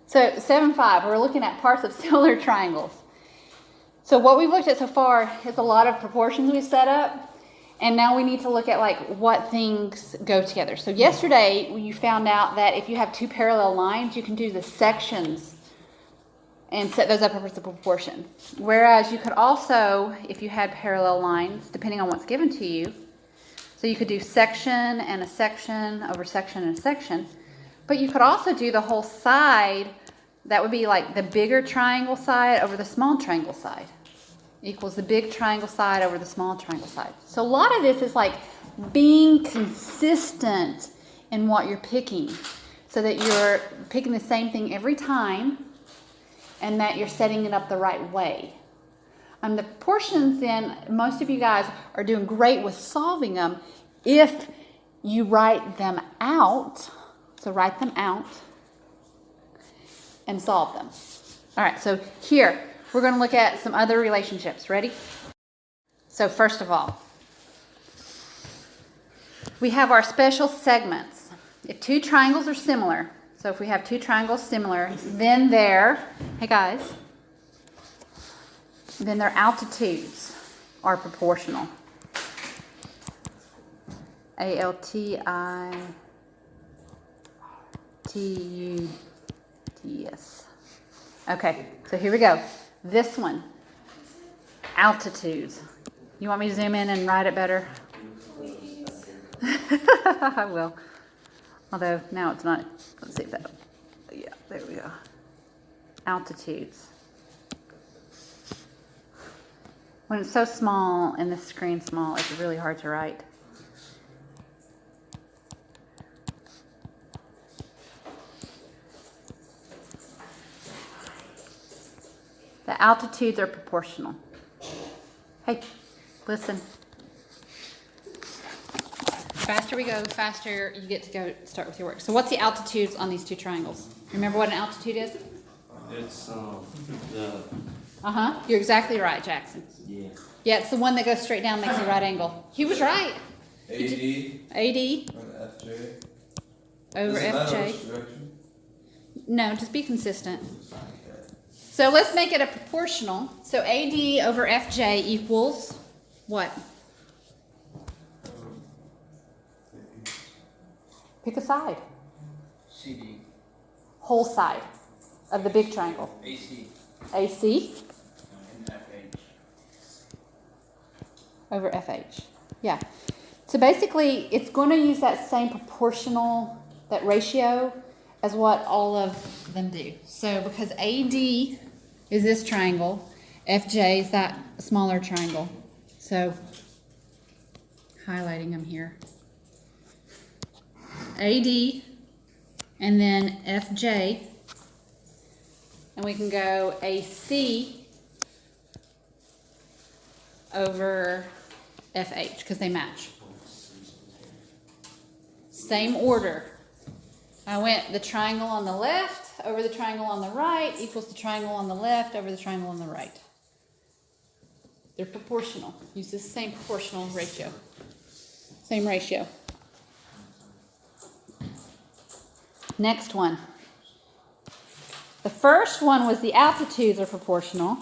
So 7.5, we're looking at parts of similar triangles. So what we've looked at so far is a lot of proportions we've set up. And now we need to look at like what things go together. So yesterday you found out that if you have two parallel lines, you can do the sections and set those up as a proportion. Whereas you could also, if you had parallel lines, depending on what's given to you, so you could do section and a section over section and a section, but you could also do the whole side. That would be like the bigger triangle side over the small triangle side equals the big triangle side over the small triangle side. So a lot of this is like being consistent in what you're picking so that you're picking the same thing every time and that you're setting it up the right way. The portions then, most of you guys are doing great with solving them if you write them out. So write them out and solve them. All right, so here, we're going to look at some other relationships. Ready? So first of all, we have our special segments. If two triangles are similar, so if we have two triangles similar, then their altitudes are proportional. ALTITUDS. Okay, so here we go. This one, altitudes. You want me to zoom in and write it better? I will. Although now it's not. Let's see if that. Yeah, there we go. Altitudes. When it's so small and the screen small, it's really hard to write. The altitudes are proportional. Hey, listen. Faster we go, faster you get to go start with your work. So what's the altitudes on these two triangles? Remember what an altitude is? It's the... You're exactly right, Jackson. Yeah. Yeah, it's the one that goes straight down, makes a right angle. He was right. AD over FJ. No, just be consistent. So let's make it a proportional. So AD over FJ equals what? Pick a side. CD. Whole side of the big triangle. AC. AC And FH. over FH. Yeah. So basically, it's going to use that same proportional, that ratio, as what all of them do. So because AD is this triangle, FJ is that smaller triangle. So highlighting them here. AD and then FJ, and we can go AC over FH because they match. Same order. I went the triangle on the left over the triangle on the right equals the triangle on the left over the triangle on the right. They're proportional. Use the same proportional ratio. Same ratio. Next one. The first one was the altitudes are proportional.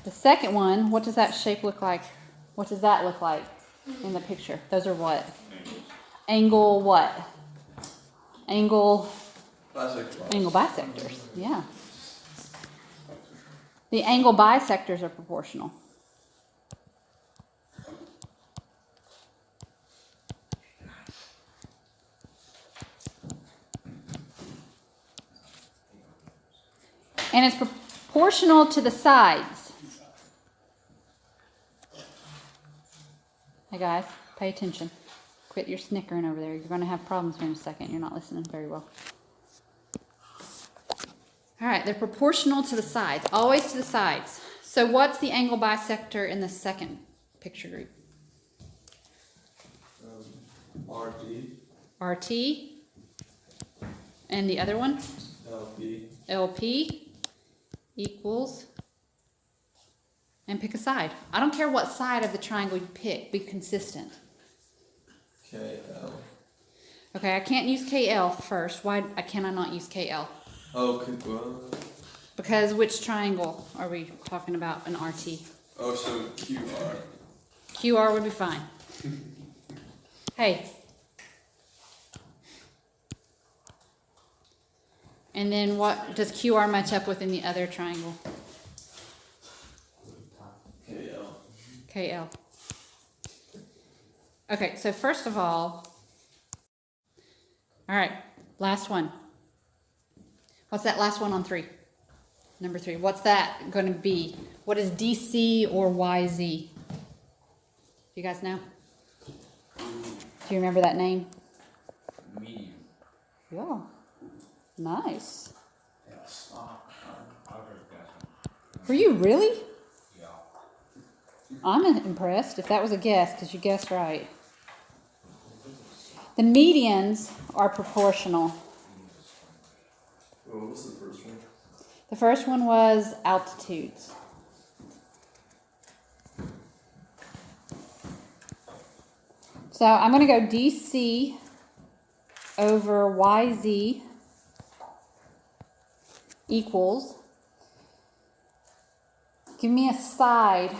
The second one, what does that shape look like? What does that look like in the picture? Those are what? Angle what? Angle bisectors. Yeah. The angle bisectors are proportional. And it's proportional to the sides. Hey guys, pay attention. Quit your snickering over there. You're going to have problems here in a second. You're not listening very well. All right, they're proportional to the sides, always to the sides. So what's the angle bisector in the second picture group? RT. And the other one? LP equals, and pick a side. I don't care what side of the triangle you pick, be consistent. KL. Okay, I can't use KL first. Why can I not use KL? Okay, well. Because which triangle are we talking about in RT? Oh, so QR. QR would be fine. Hey. And then what does QR match up with in the other triangle? KL. KL. Okay, so first of all right, last one. What's that last one on 3? Number 3. What's that going to be? What is DC or YZ? Do you guys know? Do you remember that name? Medium. Yeah. Nice. Yes. I'll go with that. Were you really? Yeah. I'm impressed if that was a guess, because you guessed right. The medians are proportional. What was the first one? The first one was altitudes. So I'm going to go DC over YZ equals. Give me a side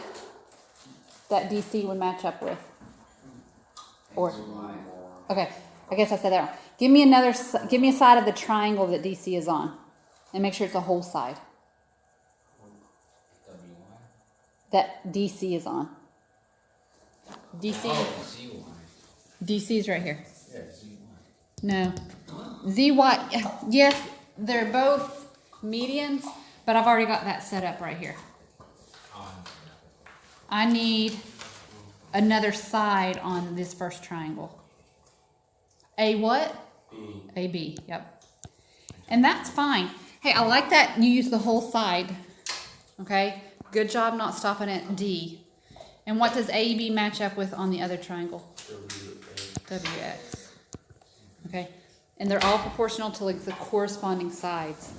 that DC would match up with. Or okay, I guess I said that wrong. Give me a side of the triangle that DC is on, and make sure it's a whole side that DC is on. DC. Oh, ZY. DC is right here. Yeah, ZY. No. ZY. Yes, they're both medians, but I've already got that set up right here. I need another side on this first triangle. A what? B. AB, yep. And that's fine. Hey, I like that you use the whole side. Okay? Good job not stopping at D. And what does AB match up with on the other triangle? WX. Okay? And they're all proportional to like the corresponding sides.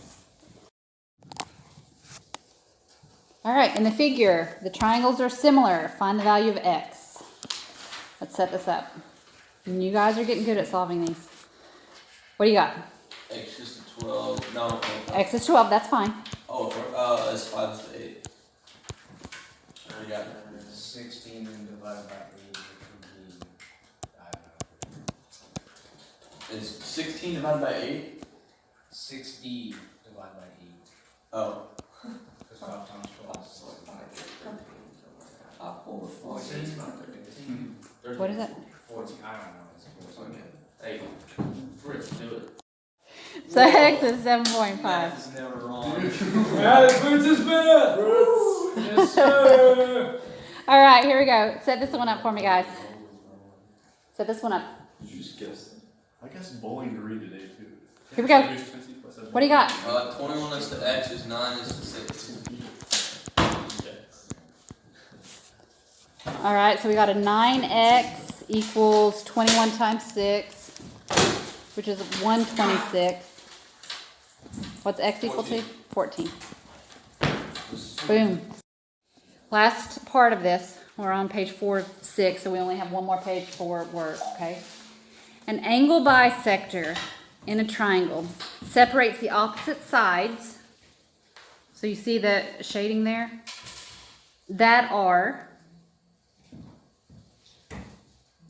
All right, in the figure, the triangles are similar. Find the value of X. Let's set this up. And you guys are getting good at solving these. What do you got? X is to 12. No, no. X is 12, that's fine. Oh, it's 5 is to 8. I got it. 16 and divided by 8, which would be, I don't know. Is 16 divided by 8? 6D divided by 8. Oh. Because 5 times 12 is I'll pull the 14. What is it? 14. I don't know. It's 14. Hey, Fritz, do it. So X is 7.5. Math is never wrong. Fritz is bad! Yes, sir! All right, here we go. Set this one up for me, guys. Set this one up. Did you just guess that? I guessed Bowling Green today too. Here we go. What do you got? 21 is to X is 9 is to 6. All right, so we got a 9X equals 21 times 6, which is 126. What's X equal to? 14. Boom. Last part of this, we're on page 4-6, so we only have one more page for work, okay? An angle bisector in a triangle separates the opposite sides. So you see the shading there? That are,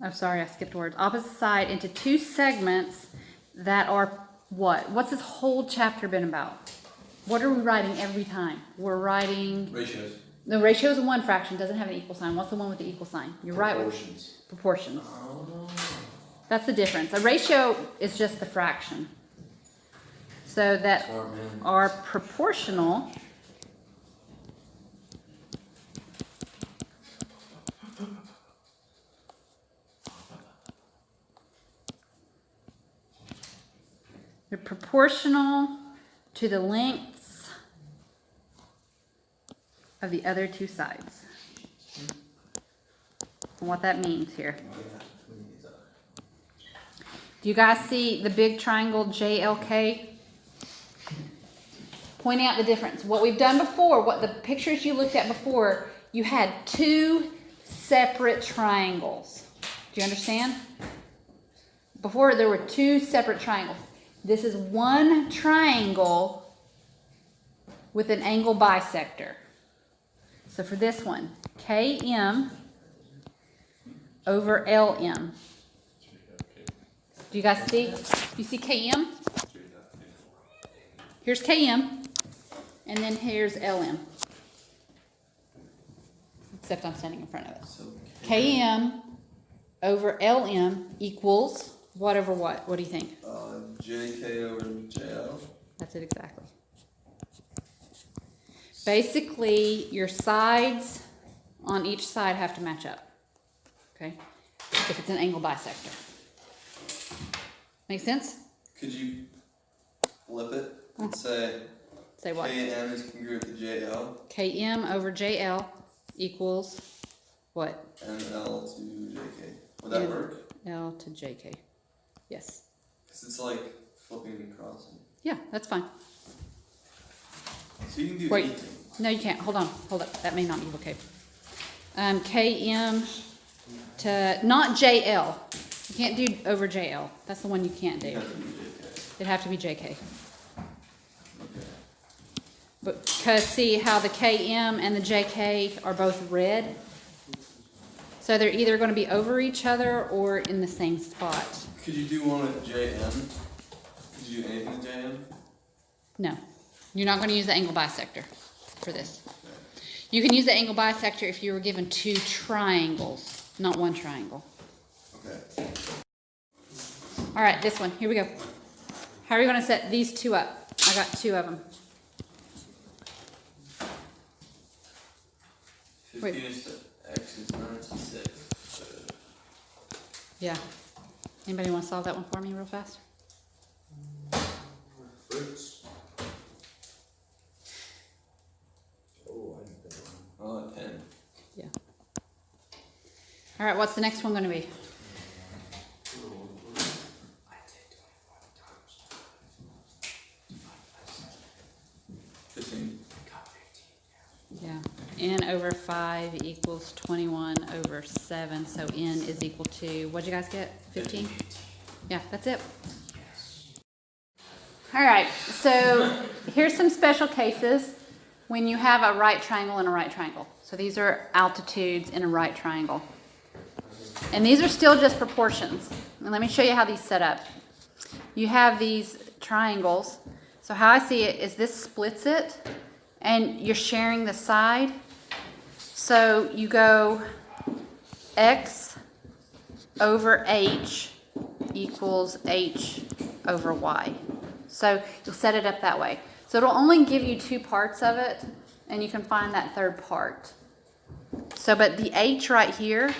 oh sorry, I skipped words. Opposite side into 2 segments that are what? What's this whole chapter been about? What are we writing every time? We're writing... Ratios. The ratio is 1 fraction, doesn't have an equal sign. What's the one with the equal sign? You're right. Proportions. Proportions. That's the difference. A ratio is just the fraction. So that Smart man. are proportional they're proportional to the lengths of the other 2 sides. And what that means here. Do you guys see the big triangle JLK? Pointing out the difference. What we've done before, what the pictures you looked at before, you had 2 separate triangles. Do you understand? before there were two separate triangles. This is one triangle with an angle bisector. So for this one, KM over LM. Do you guys see? You see KM? Here's KM, and then here's LM. Except I'm standing in front of it. So KM over LM equals what over what? What do you think? JK over JL. That's it exactly. Basically, your sides on each side have to match up. Okay? If it's an angle bisector. Make sense? Could you flip it and say Say what? K and M is congruent to JL KM over JL equals what? and L to JK? Would that M- work? L to JK. Yes. Because it's like flipping and crossing. Yeah, that's fine. So you can do Wait. anything. No, you can't. Hold on. Hold up. That may not be okay. KM to, not JL. You can't do over JL. That's the one you can't do. You have to do JK. It'd have to be JK. Okay. Because see how the KM and the JK are both red? So they're either going to be over each other or in the same spot. Could you do one with JM? Could you do anything with JM? No. You're not going to use the angle bisector for this. You can use the angle bisector if you were given two triangles, not one triangle. Okay. All right, this one. Here we go. How are you going to set these two up? I got two of them. 15 is to X is 9 to 6. Yeah. Anybody want to solve that one for me real fast? Oh, 10. Yeah. All right, what's the next one going to be? Yeah. N over 5 equals 21 over 7. So N is equal to, what'd you guys get? 15? Yeah, that's it. All right, so here's some special cases when you have a right triangle and a right triangle. So these are altitudes in a right triangle. And these are still just proportions. And let me show you how these set up. You have these triangles. So how I see it is this splits it, and you're sharing the side. So you go X over H equals H over Y. So you'll set it up that way. So it'll only give you two parts of it, and you can find that third part. So, but the H right here,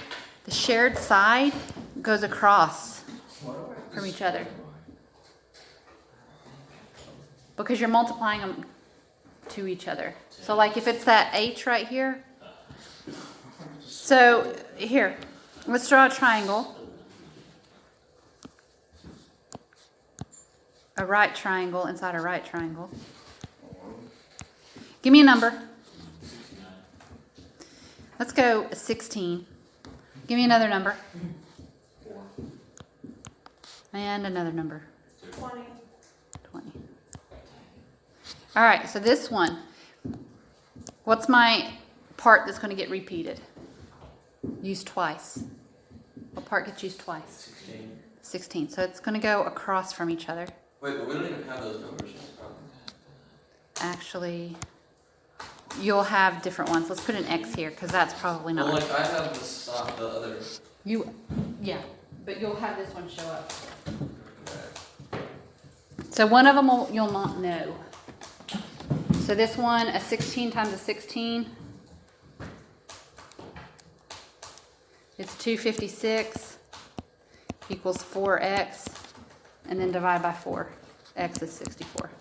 the shared side goes across from each other. Because you're multiplying them to each other. So like if it's that H right here. So here, let's draw a triangle. A right triangle inside a right triangle. Give me a number. Let's go 16. Give me another number. 4. And another number. 20. 20. All right, so this one. What's my part that's going to get repeated? Used twice. What part gets used twice? 16. 16. So it's going to go across from each other. Wait, but we don't even have those numbers yet. Actually, you'll have different ones. Let's put an X here because that's probably not. Well, like I have the stop, the other. Yeah, but you'll have this one show up. So one of them you'll not know. So this one, a 16 times a 16, it's 256 equals 4x, and then divide by 4. X is 64.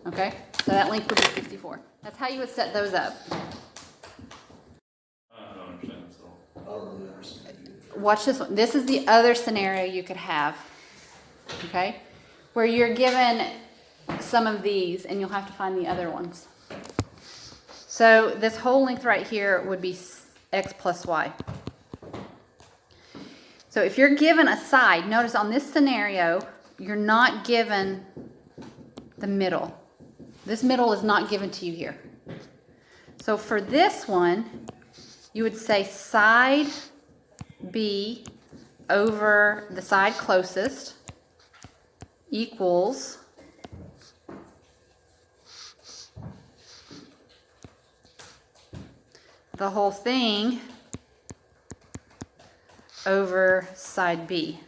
Okay, so that length would be 64. That's how you would set those up. I don't understand this at all. I don't really understand either. Watch this one. This is the other scenario you could have, okay, where you're given some of these and you'll have to find the other ones. So this whole length right here would be x plus y. So if you're given a side, notice on this scenario, you're not given the middle. This middle is not given to you here. So for this one, you would say side B over the side closest equals the whole thing over side B.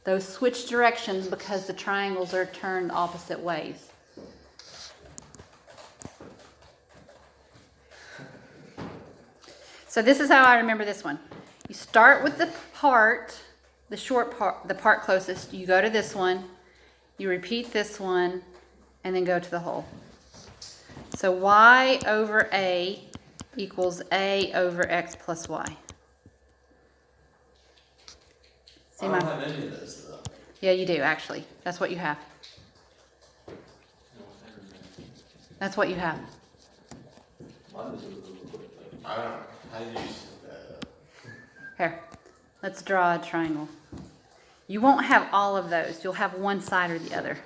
Those switch directions because the triangles are turned opposite ways. So this is how I remember this one. You start with the part, the short part, the part closest. You go to this one, you repeat this one, and then go to the whole. So y over a equals a over x plus y. I don't have any of those though. Yeah, you do, actually. That's what you have. That's what you have. Mine is a little bit like, I don't know. How do you set that up? Here, let's draw a triangle. You won't have all of those. You'll have one side or the other.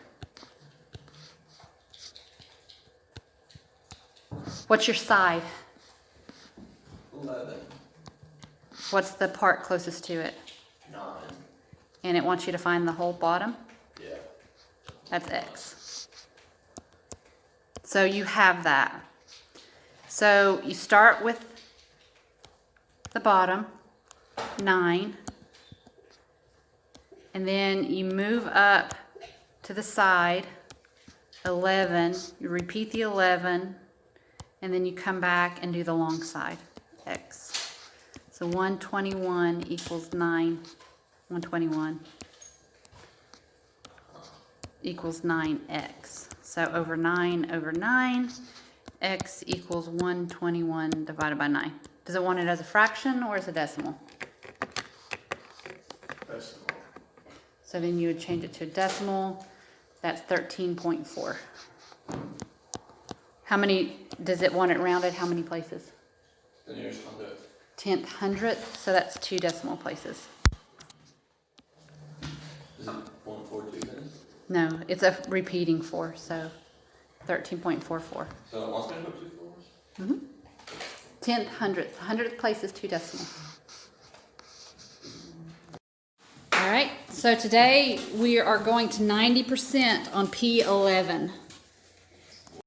What's your side? 11. What's the part closest to it? 9. And it wants you to find the whole bottom? Yeah. That's x. So you have that. So you start with the bottom, 9, and then you move up to the side, 11, you repeat the 11, and then you come back and do the long side, x. So 121 equals 9, 121 equals 9x. So over 9, x equals 121 divided by 9. Does it want it as a fraction or as a decimal? Decimal. So then you would change it to a decimal. That's 13.4. How many, does it want it rounded? How many places? The nearest 100th. 10th, 100th, so that's 2 decimal places. Is it 142 then? No, it's a repeating 4, so 13.44. So it wants me to put 2 fours? Mm-hmm. 10th, 100th. 100th place is 2 decimals. All right, so today we are going to 90% on P11.